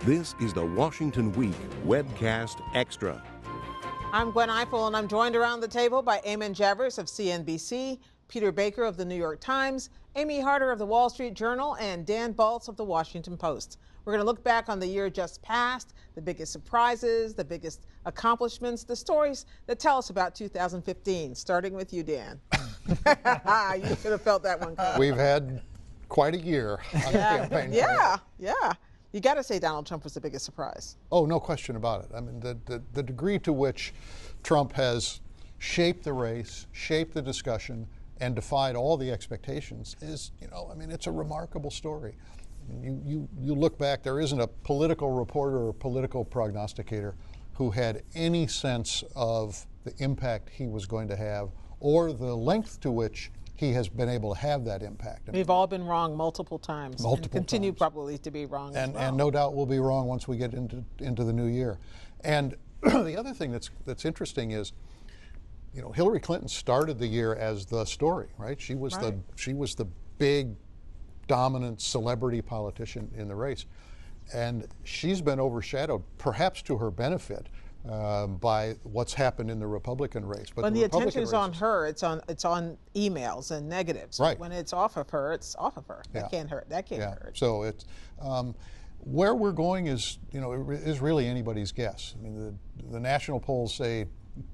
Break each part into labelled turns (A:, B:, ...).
A: This is the Washington Week Webcast Extra.
B: I'm Gwen Eiffel, and I'm joined around the table by Eamon Javers of CNBC, Peter Baker of the New York Times, Amy Harder of the Wall Street Journal, and Dan Baltz of the Washington Post. We're going to look back on the year just passed, the biggest surprises, the biggest accomplishments, the stories that tell us about 2015, starting with you, Dan. You should have felt that one coming.
C: We've had quite a year on the campaign trail.
B: Yeah. You got to say Donald Trump was the biggest surprise.
C: Oh, no question about it. I mean, the degree to which Trump has shaped the race, shaped the discussion, and defied all the expectations is, it's a remarkable story. You look back, there isn't a political reporter or political prognosticator who had any sense of the impact he was going to have or the length to which he has been able to have that impact.
B: We've all been wrong multiple times. And continue probably to be wrong as well.
C: And no doubt we'll be wrong once we get into the new year. And the other thing that's interesting is, Hillary Clinton started the year as the story, right? She was the big, dominant celebrity politician in the race. And she's been overshadowed, perhaps to her benefit, by what's happened in the Republican race. But
B: when the attention is on her, it's on emails and negatives.
C: Right.
B: When it's off of her, it's off of her. That can't hurt. That can't hurt.
C: So it's where we're going is is really anybody's guess. I mean, the national polls say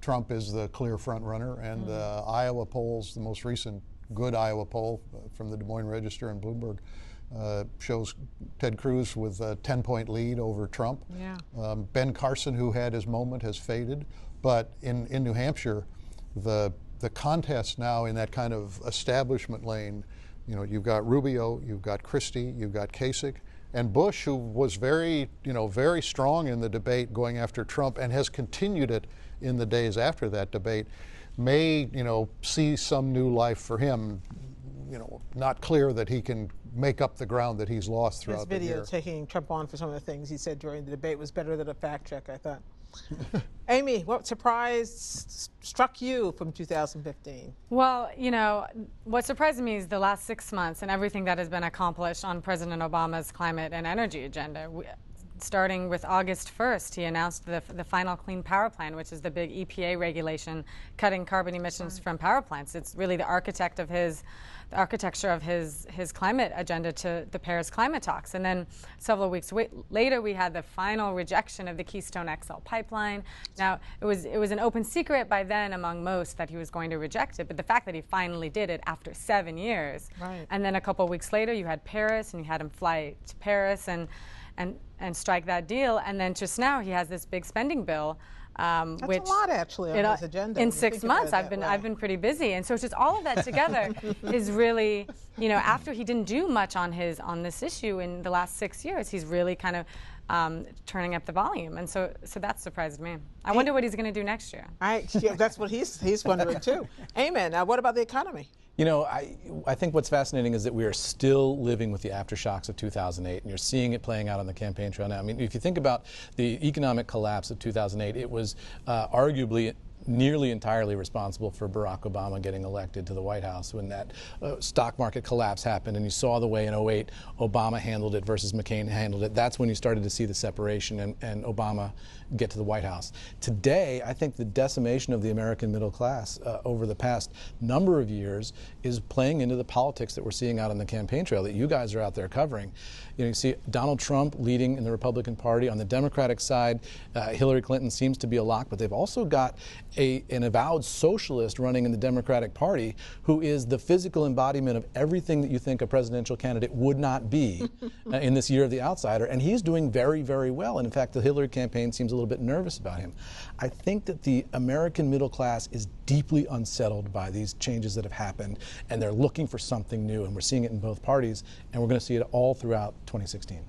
C: Trump is the clear front runner, and the Iowa polls, the most recent good Iowa poll from the Des Moines Register and Bloomberg, shows Ted Cruz with a 10-point lead over Trump.
B: Yeah.
C: Ben Carson, who had his moment, has faded. But in New Hampshire, the contest now in that kind of establishment lane, you've got Rubio, you've got Christie, you've got Kasich, and Bush, who was very strong in the debate going after Trump and has continued it in the days after that debate, may, see some new life for him. Not clear that he can make up the ground that he's lost throughout the year.
B: His video taking Trump on for some of the things he said during the debate was better than a fact check, I thought. Amy, what surprise struck you from 2015?
D: Well, what surprised me is the last 6 months and everything that has been accomplished on President Obama's climate and energy agenda. Starting with August 1st, he announced the final Clean Power Plan, which is the big EPA regulation cutting carbon emissions from power plants. It's really the architecture of his climate agenda to the Paris climate talks. And then several weeks later, we had the final rejection of the Keystone XL pipeline. Now, it was an open secret by then among most that he was going to reject it, but the fact that he finally did it after 7 years.
B: Right.
D: And then a couple of weeks later, you had Paris, and you had him fly to Paris and strike that deal. And then just now, he has this big spending bill.
B: That's
D: which,
B: a lot, actually, on his agenda.
D: In 6 months, I've been pretty busy, and so it's just all of that together is really, after he didn't do much on this issue in the last 6 years, he's really kind of turning up the volume, and so that surprised me. I wonder what he's going to do next year.
B: That's what he's wondering too. Eamon, what about the economy?
E: I think what's fascinating is that we are still living with the aftershocks of 2008, and you're seeing it playing out on the campaign trail now. I mean, if you think about the economic collapse of 2008, it was arguably nearly entirely responsible for Barack Obama getting elected to the White House when that stock market collapse happened, and you saw the way in 2008 Obama handled it versus McCain handled it. That's when you started to see the separation and Obama get to the White House. Today, I think the decimation of the American middle class over the past number of years is playing into the politics that we're seeing out on the campaign trail that you guys are out there covering. You see Donald Trump leading in the Republican Party. On the Democratic side, Hillary Clinton seems to be a lock, but they've also got an avowed socialist running in the Democratic Party who is the physical embodiment of everything that you think a presidential candidate would not be in this year of the outsider, and he's doing very, very well. And in fact, the Hillary campaign seems a little bit nervous about him. I think that the American middle class is deeply unsettled by these changes that have happened, and they're looking for something new, and we're seeing it in both parties, and we're going to see it all throughout 2016.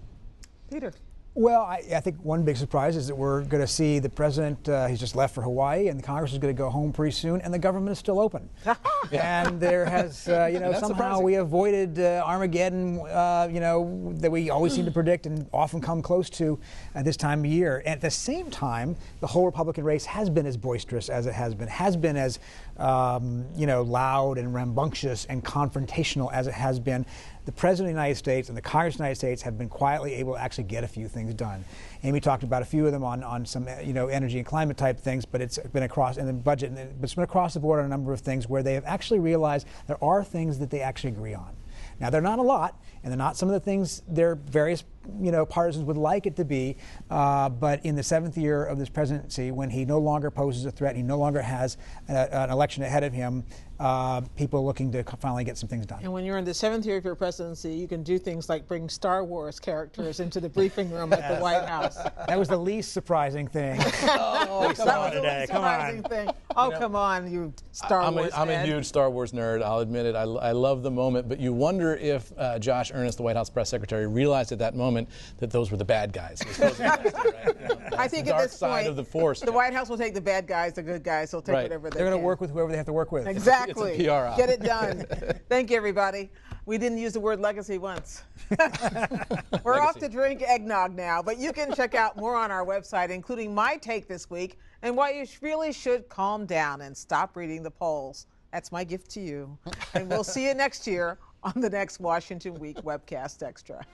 B: Peter.
F: Well, I think one big surprise is that we're going to see the president, he's just left for Hawaii, and the Congress is going to go home pretty soon, and the government is still open. And there has, somehow surprising. We avoided Armageddon, that we always seem to predict and often come close to at this time of year. And at the same time, the whole Republican race has been as boisterous as it has been as, loud and rambunctious and confrontational as it has been. the President of the United States and the Congress of the United States have been quietly able to actually get a few things done. Amy talked about a few of them on some energy and climate type things, but it's been across in the budget, but it's been across the board on a number of things where they have actually realized there are things that they actually agree on. Now, they're not a lot, and they're not some of the things their various partisans would like it to be, but in the 7th year of this presidency, when he no longer poses a threat, he no longer has an election ahead of him, people are looking to finally get some things done.
B: And when you're in the 7th year of your presidency, you can do things like bring Star Wars characters into the briefing room at the White House.
F: That was the least surprising thing.
B: Oh, come on today. Come on. Thing. Oh, come on, you Star Wars
E: I'm a huge Star Wars nerd. I'll admit it. I love the moment, but you wonder if Josh Earnest, the White House press secretary, realized at that moment that those were the bad guys.
B: I think at this point,
E: of the force.
B: The White House will take the bad guys, the good guys will take whatever they can.
F: They're going to work with whoever they have to work with.
B: Exactly.
E: It's a PR op.
B: Get it done. Thank you, everybody. We didn't use the word legacy once. We're off to drink eggnog now, but you can check out more on our website, including my take this week and why you really should calm down and stop reading the polls. That's my gift to you. And we'll see you next year on the next Washington Week Webcast Extra.